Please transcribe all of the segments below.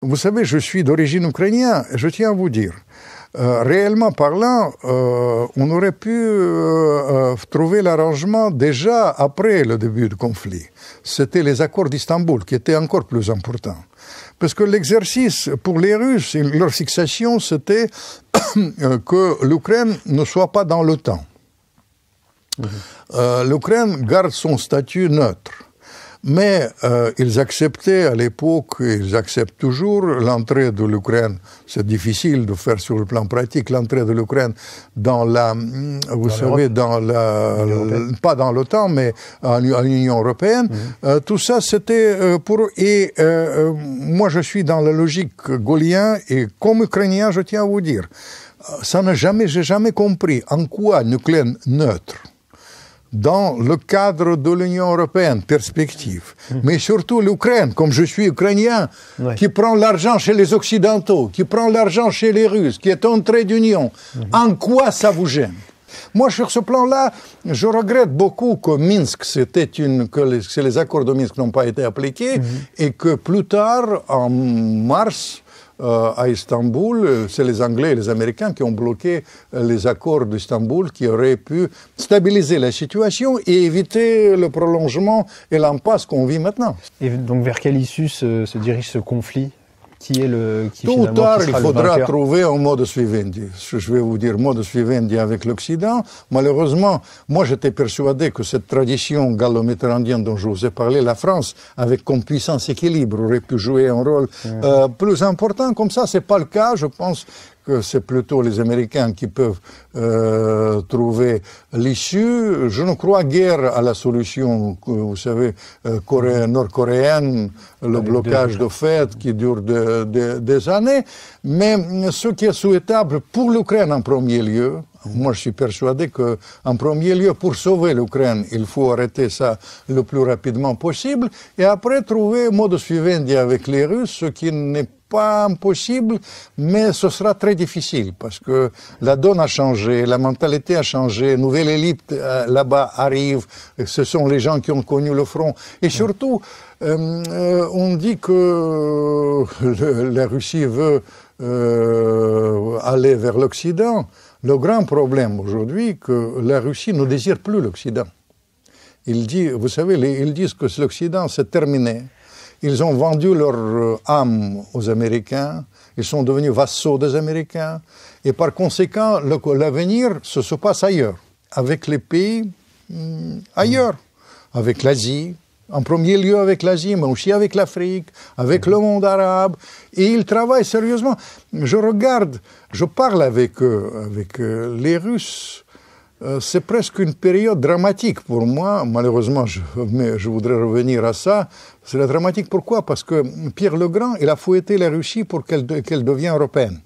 Vous savez, je suis d'origine ukrainienne, et je tiens à vous dire, réellement parlant, on aurait pu trouver l'arrangement déjà après le début du conflit. C'était les accords d'Istanbul qui étaient encore plus importants. Parce que l'exercice pour les Russes, leur fixation, c'était que l'Ukraine ne soit pas dans l'OTAN. L'Ukraine garde son statut neutre. Mais ils acceptaient à l'époque, ils acceptent toujours l'entrée de l'Ukraine. C'est difficile de faire sur le plan pratique l'entrée de l'Ukraine dans la, vous savez, dans la, pas dans l'OTAN, mais à l'Union européenne. Tout ça, c'était pour eux. Et moi, je suis dans la logique gaullienne et comme Ukrainien, je tiens à vous dire, ça n'a jamais, j'ai jamais compris en quoi l'Ukraine neutre dans le cadre de l'Union européenne, perspective. Mais surtout l'Ukraine, comme je suis ukrainien, qui prend l'argent chez les Occidentaux, qui prend l'argent chez les Russes, qui est en trait d'union. En quoi ça vous gêne? Moi, sur ce plan-là, je regrette beaucoup que Minsk, que les accords de Minsk n'ont pas été appliqués et que plus tard, en mars, à Istanbul, c'est les Anglais et les Américains qui ont bloqué les accords d'Istanbul qui auraient pu stabiliser la situation et éviter le prolongement et l'impasse qu'on vit maintenant. Et donc vers quelle issue se dirige ce conflit? Qui est le qui Tôt ou tard, il faudra le trouver un modus vivendi. Je vais vous dire modus vivendi avec l'Occident. Malheureusement, moi j'étais persuadé que cette tradition gallo-méditéranéenne dont je vous ai parlé, la France, avec comme puissance équilibre, aurait pu jouer un rôle plus important. Comme ça, c'est pas le cas. Je pense que c'est plutôt les Américains qui peuvent trouver l'issue. Je ne crois guère à la solution, vous savez, nord-coréenne, le blocage de fait qui dure des années. Mais ce qui est souhaitable pour l'Ukraine en premier lieu, moi je suis persuadé qu'en premier lieu, pour sauver l'Ukraine, il faut arrêter ça le plus rapidement possible et après trouver modus vivendi avec les Russes, ce qui n'est pas impossible, mais ce sera très difficile parce que la donne a changé, la mentalité a changé, une nouvelle élite là-bas arrive, ce sont les gens qui ont connu le front. Et surtout, on dit que la Russie veut aller vers l'Occident. Le grand problème aujourd'hui, que la Russie ne désire plus l'Occident. Vous savez, ils disent que l'Occident c'est terminé. Ils ont vendu leur âme aux Américains, ils sont devenus vassaux des Américains, et par conséquent, l'avenir se passe ailleurs, avec les pays ailleurs, avec l'Asie, en premier lieu avec l'Asie, mais aussi avec l'Afrique, avec le monde arabe, et ils travaillent sérieusement. Je parle avec eux, avec les Russes. C'est presque une période dramatique pour moi. Malheureusement, je voudrais revenir à ça. C'est dramatique. Pourquoi? Parce que Pierre le Grand, il a fouetté la Russie pour qu'elle devienne européenne.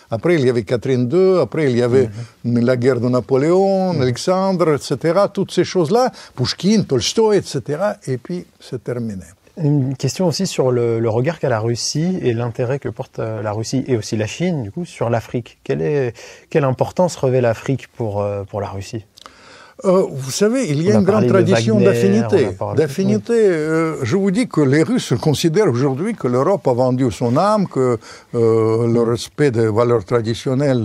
Après, il y avait Catherine II, après, il y avait la guerre de Napoléon, Alexandre, etc. Toutes ces choses-là, Pouchkine, Tolstoï, etc. Et puis, c'est terminé. Une question aussi sur le regard qu'a la Russie et l'intérêt que porte la Russie et aussi la Chine, du coup, sur l'Afrique. Quelle importance revêt l'Afrique pour la Russie? Vous savez, il y a une grande tradition d'affinité. Je vous dis que les Russes considèrent aujourd'hui que l'Europe a vendu son âme, que le respect des valeurs traditionnelles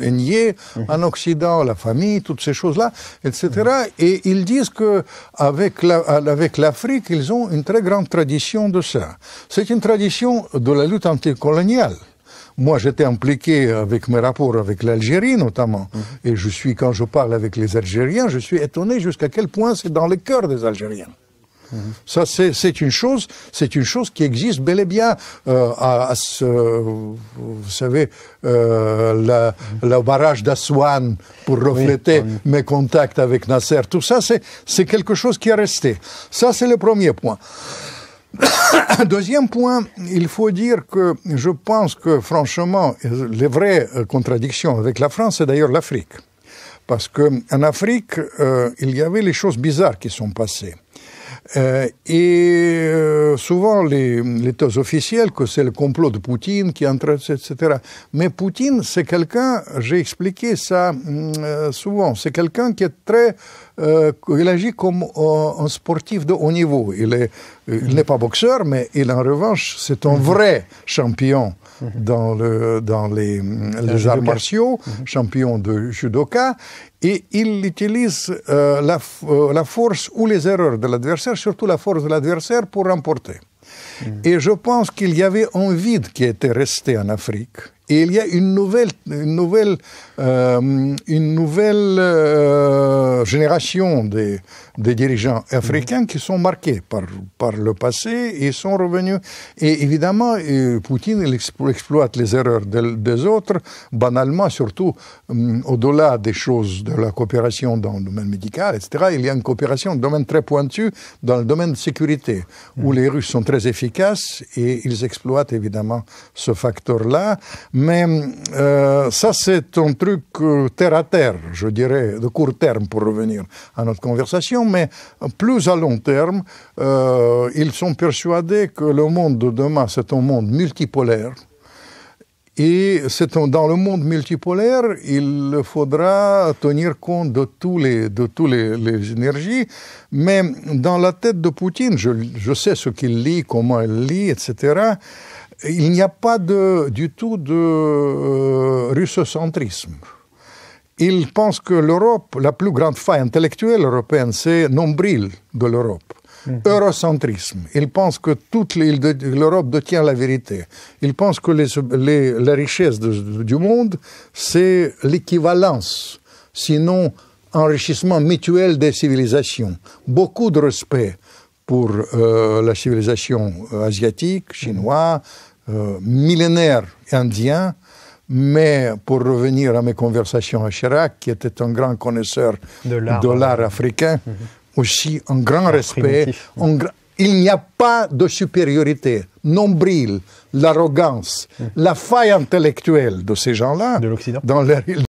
est nié en Occident, la famille, toutes ces choses-là, etc. Et ils disent qu'avec l'Afrique, ils ont une très grande tradition de ça. C'est une tradition de la lutte anticoloniale. Moi, j'étais impliqué avec mes rapports avec l'Algérie, notamment. Et quand je parle avec les Algériens, je suis étonné jusqu'à quel point c'est dans le cœur des Algériens. Ça, c'est une chose qui existe bel et bien. Vous savez, le barrage d'Assouane pour refléter mes contacts avec Nasser. Tout ça, c'est quelque chose qui est resté. Ça, c'est le premier point. Deuxième point, il faut dire que je pense que franchement, les vraies contradictions avec la France, c'est d'ailleurs l'Afrique. Parce qu'en Afrique, il y avait les choses bizarres qui sont passées. Souvent, les thèses officielles, que c'est le complot de Poutine qui entre, etc. Mais Poutine, c'est quelqu'un, j'ai expliqué ça souvent, c'est quelqu'un qui est très il agit comme un sportif de haut niveau. Il n'est pas boxeur, mais en revanche, c'est un vrai champion dans les arts martiaux, champion de judoka, et il utilise la force ou les erreurs de l'adversaire, surtout la force de l'adversaire, pour remporter. Et je pense qu'il y avait un vide qui était resté en Afrique. Et il y a une nouvelle génération des dirigeants africains qui sont marqués par le passé et sont revenus. Et évidemment, Poutine il exploite les erreurs des autres, banalement, surtout au-delà des choses de la coopération dans le domaine médical, etc. Il y a une coopération dans le domaine très pointu, dans le domaine de sécurité, où les Russes sont très efficaces et ils exploitent évidemment ce facteur-là. Mais ça, c'est un truc terre à terre, je dirais, de court terme pour revenir à notre conversation, mais plus à long terme, ils sont persuadés que le monde de demain, c'est un monde multipolaire. Et dans le monde multipolaire, il faudra tenir compte de tous les énergies. Mais dans la tête de Poutine, je sais ce qu'il lit, comment il lit, etc., il n'y a pas du tout de russocentrisme. Il pense que l'Europe, la plus grande faille intellectuelle européenne, c'est nombril de l'Europe. Eurocentrisme. Il pense que toute l'Europe détient la vérité. Il pense que les richesses du monde, c'est l'équivalence, sinon enrichissement mutuel des civilisations. Beaucoup de respect pour la civilisation asiatique, chinoise, millénaire indien, mais pour revenir à mes conversations à Chirac, qui était un grand connaisseur de l'art africain, aussi un grand respect. Il n'y a pas de supériorité. Nombril, l'arrogance, la faille intellectuelle de ces gens-là, de l'Occident, dans